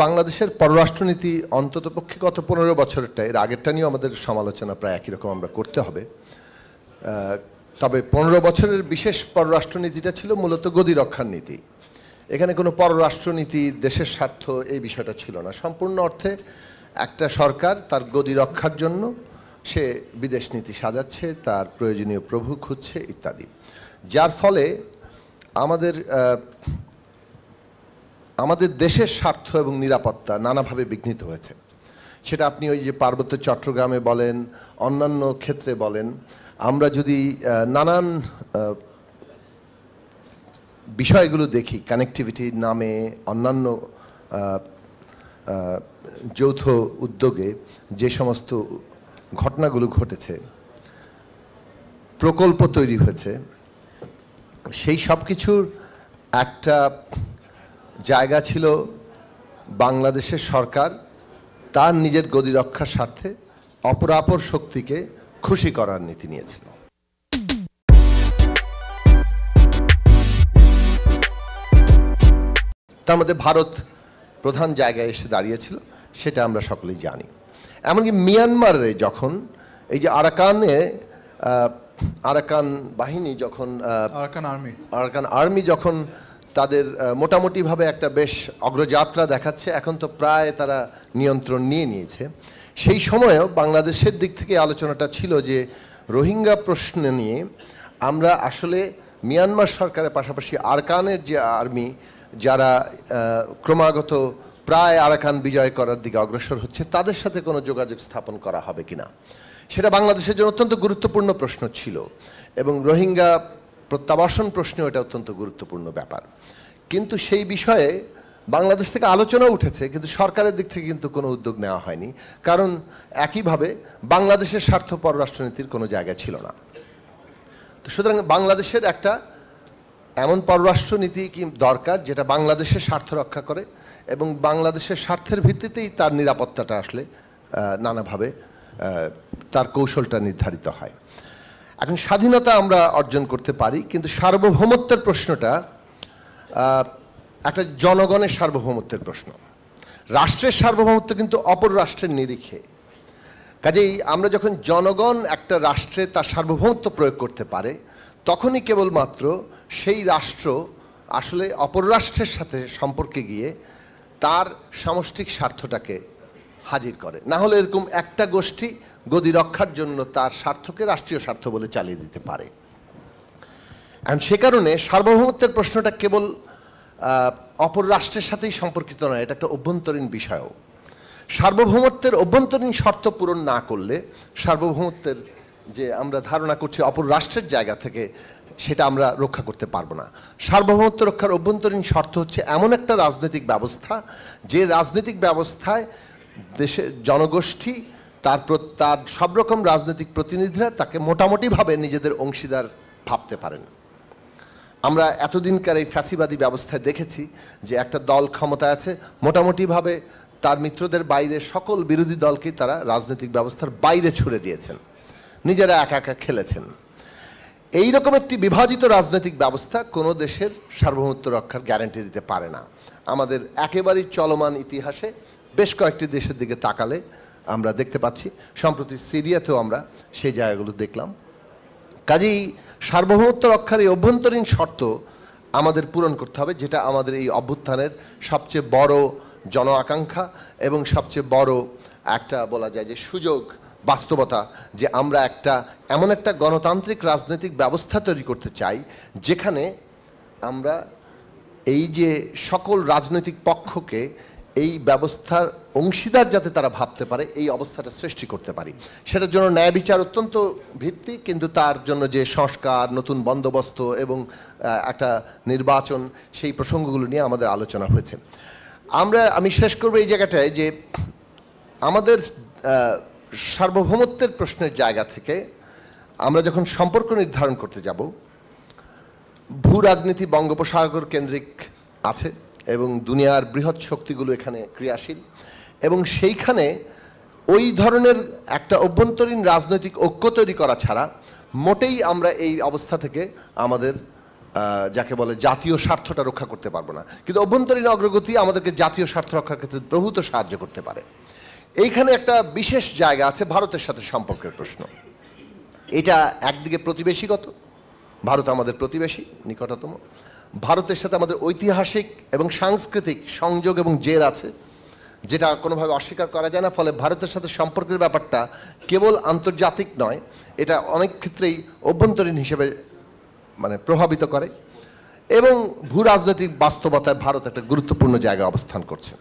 বাংলাদেশের পররাষ্ট্রনীতি অন্ততপক্ষে গত 15 বছরেরটা, এর আগেরটা নিয়েও আমাদের সমালোচনা প্রায় একই রকম আমরা করতে হবে। তবে 15 বছরের বিশেষ পররাষ্ট্রনীতিটা ছিল মূলত গদি রক্ষার নীতি। এখানে কোনো পররাষ্ট্রনীতি, দেশের স্বার্থ এই বিষয়টা ছিল না। সম্পূর্ণ অর্থে একটা সরকার তার গদি রক্ষার জন্য সে বিদেশ নীতি সাজাচ্ছে, তার প্রয়োজনীয় প্রভু খুঁজছে ইত্যাদি, যার ফলে আমাদের দেশের স্বার্থ এবং নিরাপত্তা নানাভাবে বিঘ্নিত হয়েছে। সেটা আপনি ওই যে পার্বত্য চট্টগ্রামে বলেন, অন্যান্য ক্ষেত্রে বলেন, আমরা যদি নানান বিষয়গুলো দেখি, কানেক্টিভিটির নামে অন্যান্য যৌথ উদ্যোগে যে সমস্ত ঘটনাগুলো ঘটেছে, প্রকল্প তৈরি হয়েছে, সেই সব কিছুর একটা জায়গা ছিল বাংলাদেশের সরকার তার নিজের গদি রক্ষার স্বার্থে অপরাপর শক্তিকে খুশি করার নীতি নিয়েছিল। তার মধ্যে ভারত প্রধান জায়গায় এসে দাঁড়িয়েছিল, সেটা আমরা সকলেই জানি। এমনকি মিয়ানমারে যখন এই যে আরাকান বাহিনী যখন আরাকান আর্মি যখন তাদের মোটামুটিভাবে একটা বেশ অগ্রযাত্রা দেখাচ্ছে, এখন তো প্রায় তারা নিয়ন্ত্রণ নিয়ে নিয়েছে, সেই সময়েও বাংলাদেশের দিক থেকে আলোচনাটা ছিল যে রোহিঙ্গা প্রশ্ন নিয়ে আমরা আসলে মিয়ানমার সরকারের পাশাপাশি আরাকানের যে আর্মি যারা ক্রমাগত প্রায় আরাকান বিজয় করার দিকে অগ্রসর হচ্ছে, তাদের সাথে কোনো যোগাযোগ স্থাপন করা হবে কিনা, সেটা বাংলাদেশের জন্য অত্যন্ত গুরুত্বপূর্ণ প্রশ্ন ছিল। এবং রোহিঙ্গা প্রত্যাবাসন প্রশ্নেও এটা অত্যন্ত গুরুত্বপূর্ণ ব্যাপার। কিন্তু সেই বিষয়ে বাংলাদেশ থেকে আলোচনা উঠেছে, কিন্তু সরকারের দিক থেকে কিন্তু কোনো উদ্যোগ নেওয়া হয়নি, কারণ একইভাবে বাংলাদেশের স্বার্থ পররাষ্ট্রনীতির কোনো জায়গা ছিল না। তো সুতরাং বাংলাদেশের একটা এমন পররাষ্ট্রনীতি কি দরকার যেটা বাংলাদেশের স্বার্থ রক্ষা করে এবং বাংলাদেশের স্বার্থের ভিত্তিতেই তার নিরাপত্তাটা আসলে নানাভাবে তার কৌশলটা নির্ধারিত হয়। এখন স্বাধীনতা আমরা অর্জন করতে পারি, কিন্তু সার্বভৌমত্বের প্রশ্নটা একটা জনগণের সার্বভৌমত্বের প্রশ্ন। রাষ্ট্রের সার্বভৌমত্ব কিন্তু অপর রাষ্ট্রের নিরিখে। কাজেই আমরা যখন জনগণ একটা রাষ্ট্রে তার সার্বভৌমত্ব প্রয়োগ করতে পারে, তখনই কেবলমাত্র সেই রাষ্ট্র আসলে অপর রাষ্ট্রের সাথে সম্পর্কে গিয়ে তার সামষ্টিক স্বার্থটাকে হাজির করে। না হলে এরকম একটা গোষ্ঠী গদি রক্ষার জন্য তার স্বার্থকে রাষ্ট্রীয় স্বার্থ বলে চালিয়ে দিতে পারে। এখন সে কারণে সার্বভৌমত্বের প্রশ্নটা কেবল অপর রাষ্ট্রের সাথেই সম্পর্কিত নয়, এটা একটা অভ্যন্তরীণ বিষয়ও। সার্বভৌমত্বের অভ্যন্তরীণ শর্ত পূরণ না করলে সার্বভৌমত্বের যে আমরা ধারণা করছি অপর রাষ্ট্রের জায়গা থেকে, সেটা আমরা রক্ষা করতে পারবো না। সার্বভৌমত্ব রক্ষার অভ্যন্তরীণ শর্ত হচ্ছে এমন একটা রাজনৈতিক ব্যবস্থা, যে রাজনৈতিক ব্যবস্থায় দেশের জনগোষ্ঠী তার সব রকম রাজনৈতিক প্রতিনিধিরা তাকে মোটামুটিভাবে নিজেদের অংশীদার ভাবতে পারেন। আমরা এতদিনকার এই ফ্যাসিবাদী ব্যবস্থায় দেখেছি যে একটা দল ক্ষমতায় আছে, মোটামুটিভাবে তার মিত্রদের বাইরে সকল বিরোধী দলকেই তারা রাজনৈতিক ব্যবস্থার বাইরে ছুড়ে দিয়েছেন, নিজেরা একা একা খেলেছেন। এইরকম একটি বিভাজিত রাজনৈতিক ব্যবস্থা কোনো দেশের সার্বভৌমত্ব রক্ষার গ্যারান্টি দিতে পারে না। আমাদের একেবারেই চলমান ইতিহাসে বেশ কয়েকটি দেশের দিকে তাকালে আমরা দেখতে পাচ্ছি, সম্প্রতি সিরিয়াতেও আমরা সেই জায়গাগুলো দেখলাম। কাজেই সার্বভৌমত্ব রক্ষার এই অভ্যন্তরীণ শর্ত আমাদের পূরণ করতে হবে, যেটা আমাদের এই অভ্যুত্থানের সবচেয়ে বড় জন আকাঙ্ক্ষা এবং সবচেয়ে বড় একটা বলা যায় যে সুযোগ, বাস্তবতা, যে আমরা এমন একটা গণতান্ত্রিক রাজনৈতিক ব্যবস্থা তৈরি করতে চাই যেখানে আমরা এই যে সকল রাজনৈতিক পক্ষকে এই ব্যবস্থার অংশীদার যাতে তারা ভাবতে পারে, এই অবস্থাটা সৃষ্টি করতে পারি। সেটার জন্য ন্যায় বিচার অত্যন্ত ভিত্তি, কিন্তু তার জন্য যে সংস্কার, নতুন বন্দোবস্ত এবং একটা নির্বাচন, সেই প্রসঙ্গগুলো নিয়ে আমাদের আলোচনা হয়েছে। আমি শেষ করবো এই জায়গাটায় যে আমাদের সার্বভৌমত্বের প্রশ্নের জায়গা থেকে আমরা যখন সম্পর্ক নির্ধারণ করতে যাব, ভূ রাজনীতি বঙ্গোপসাগর কেন্দ্রিক আছে এবং দুনিয়ার বৃহৎ শক্তিগুলো এখানে ক্রিয়াশীল, এবং সেইখানে ওই ধরনের একটা অভ্যন্তরীণ রাজনৈতিক ঐক্য তৈরি করা ছাড়া মোটেই আমরা এই অবস্থা থেকে আমাদের যাকে বলে জাতীয় স্বার্থটা রক্ষা করতে পারবো না, কিন্তু অভ্যন্তরীণ অগ্রগতি আমাদেরকে জাতীয় স্বার্থ রক্ষার ক্ষেত্রে প্রভূত সাহায্য করতে পারে। এইখানে একটা বিশেষ জায়গা আছে ভারতের সাথে সম্পর্কের প্রশ্ন। এটা একদিকে প্রতিবেশীগত, ভারত আমাদের প্রতিবেশী নিকটতম, ভারতের সাথে আমাদের ঐতিহাসিক এবং সাংস্কৃতিক সংযোগ এবং জের আছে, যেটা কোনোভাবে অস্বীকার করা যায় না। ফলে ভারতের সাথে সম্পর্কের ব্যাপারটা কেবল আন্তর্জাতিক নয়, এটা অনেক ক্ষেত্রেই অভ্যন্তরীণ হিসেবে মানে প্রভাবিত করে, এবং ভূ রাজনৈতিক বাস্তবতায় ভারত একটা গুরুত্বপূর্ণ জায়গায় অবস্থান করছে।